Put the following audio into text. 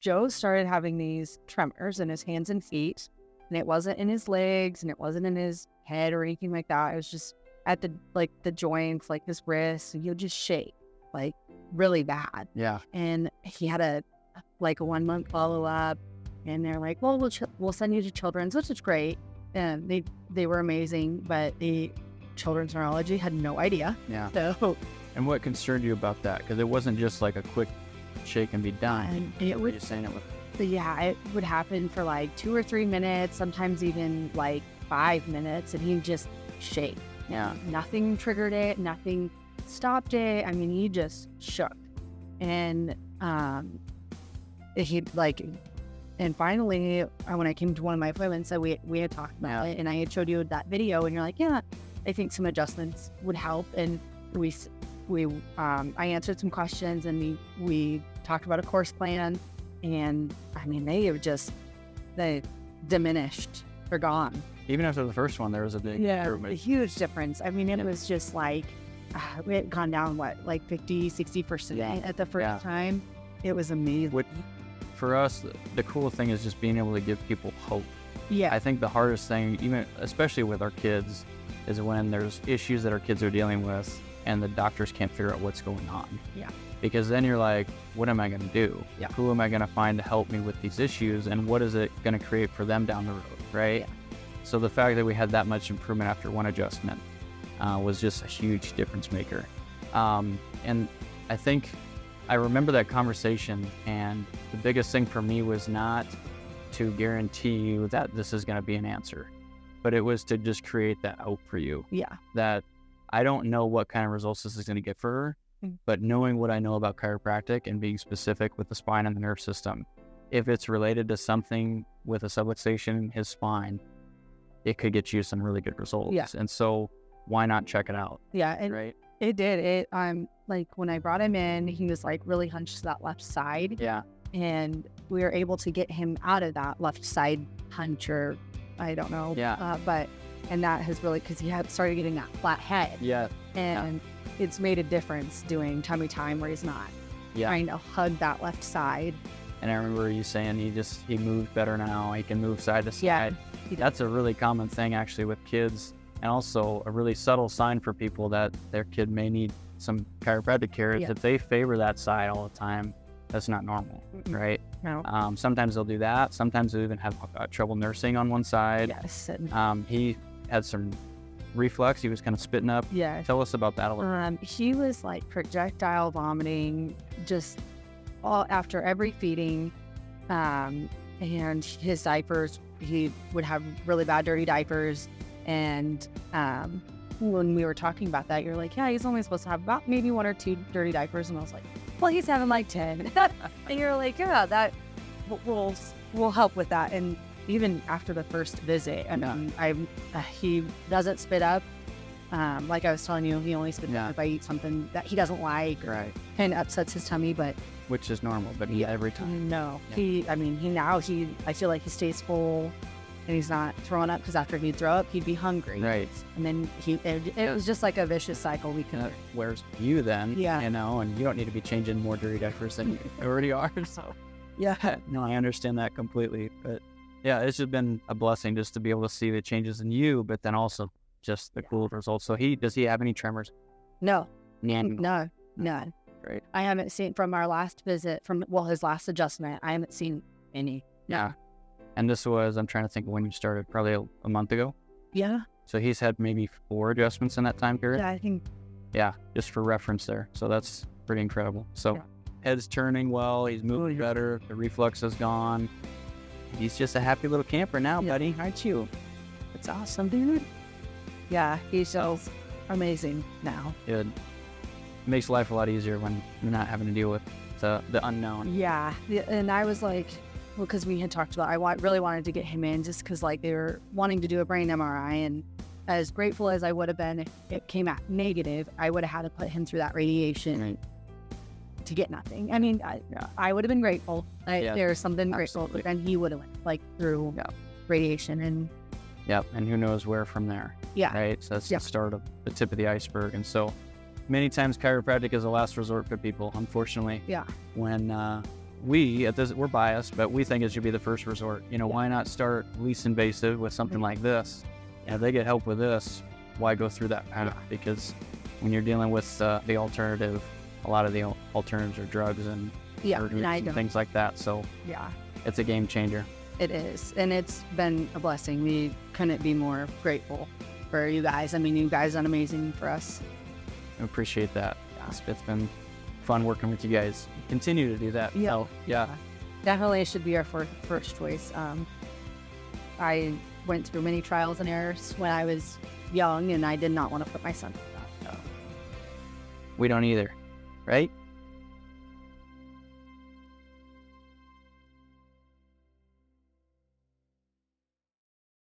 Joe started having these tremors in his hands and feet, and it wasn't in his legs and it wasn't in his head or anything like that. It was just at the joints, like his wrists, and he would just shake like really bad. Yeah. And he had a 1 month follow up, and they're like, well, we'll send you to Children's, which is great. And they were amazing, but the Children's neurology had no idea. Yeah. So. And what concerned you about that? Because it wasn't just like a quick shake and be done. And it would. You're saying it was. Yeah, it would happen for like 2 or 3 minutes, sometimes even like 5 minutes, and he'd just shake. Yeah. Nothing triggered it, nothing stopped it. I mean, he just shook. And and finally, when I came to one of my appointments, so we had talked about it, and I had showed you that video, and you're like, yeah, I think some adjustments would help. And I answered some questions, and we talked about a course plan. And I mean, they diminished. They're gone. Even after the first one, there was a big improvement. A huge difference. I mean, it was just like, we had gone down, like 50, 60% at the first time. It was amazing. For us, the cool thing is just being able to give people hope. Yeah. I think the hardest thing, especially with our kids, is when there's issues that our kids are dealing with and the doctors can't figure out what's going on. Yeah. Because then you're like, what am I going to do? Yeah. Who am I going to find to help me with these issues? And what is it going to create for them down the road, right? Yeah. So the fact that we had that much improvement after one adjustment was just a huge difference maker. And I think I remember that conversation, and the biggest thing for me was not to guarantee you that this is going to be an answer, but it was to just create that hope for you. Yeah. That I don't know what kind of results this is going to get for her, but knowing what I know about chiropractic and being specific with the spine and the nerve system, if it's related to something with a subluxation in his spine, it could get you some really good results. Yeah. And so why not check it out? Yeah. Right. It did. Like when I brought him in, he was like really hunched to that left side. Yeah. And we were able to get him out of that left side hunch, or I don't know. Yeah. And that has really, because he had started getting that flat head. Yeah. And it's made a difference doing tummy time where he's not trying to hug that left side. And I remember you saying he moves better now. He can move side to side. Yeah, that's a really common thing actually with kids, and also a really subtle sign for people that their kid may need some chiropractic care. Is if they favor that side all the time, that's not normal, right? No. Sometimes they'll do that. Sometimes they'll even have trouble nursing on one side. Yes. He had some reflux. He was kind of spitting up. Yeah. Tell us about that a little. He was like projectile vomiting just all after every feeding, and his diapers, he would have really bad dirty diapers. And when we were talking about that, you're like, yeah, he's only supposed to have about maybe 1 or 2 dirty diapers. And I was like, well, he's having like 10. And you're like, yeah, that will help with that. And even after the first visit, he doesn't spit up. Like I was telling you, he only spits up if I eat something that he doesn't like. Right. Kind of upsets his tummy, but which is normal, but every time. No, I feel like he stays full and he's not throwing up, because after he'd throw up, he'd be hungry. Right. And then it was just like a vicious cycle. Where's you then? Yeah. And you don't need to be changing more dirty diapers than you already are. So yeah. No, I understand that completely. But yeah, it's just been a blessing just to be able to see the changes in you, but then also just the cool results. So does he have any tremors? No. None. No, none. Great. I haven't seen from our last visit, his last adjustment, I haven't seen any. Yeah. And this was, I'm trying to think of when you started, probably a month ago? Yeah. So he's had maybe 4 adjustments in that time period? Yeah, I think. Yeah, just for reference there. So that's pretty incredible. So head's turning well, he's moving better, the reflux is gone. He's just a happy little camper now, buddy, aren't you? It's awesome, dude. Yeah, he's so amazing now. Good. It makes life a lot easier when you're not having to deal with the unknown. Yeah, and I was like, well, because we had talked about, really wanted to get him in just because like they were wanting to do a brain MRI, and as grateful as I would have been if it came out negative, I would have had to put him through that radiation to get nothing. I mean, I would have been grateful. There's something grateful, but then he would have went like through radiation and. Yep, and who knows where from there. Yeah. Right? So that's the start of the tip of the iceberg. And so many times chiropractic is a last resort for people, unfortunately. Yeah. When we're biased, but we think it should be the first resort. Why not start least invasive with something like this? If they get help with this, why go through that path? Because when you're dealing with the alternative, a lot of the alternatives are drugs and things like that. So it's a game changer. It is, and it's been a blessing. We couldn't be more grateful for you guys. I mean, you guys done amazing for us. I appreciate that. It's been fun working with you guys. Continue to do that. Yeah. So, yeah. Definitely should be our first choice. I went through many trials and errors when I was young, and I did not want to put my son through that. We don't either, right?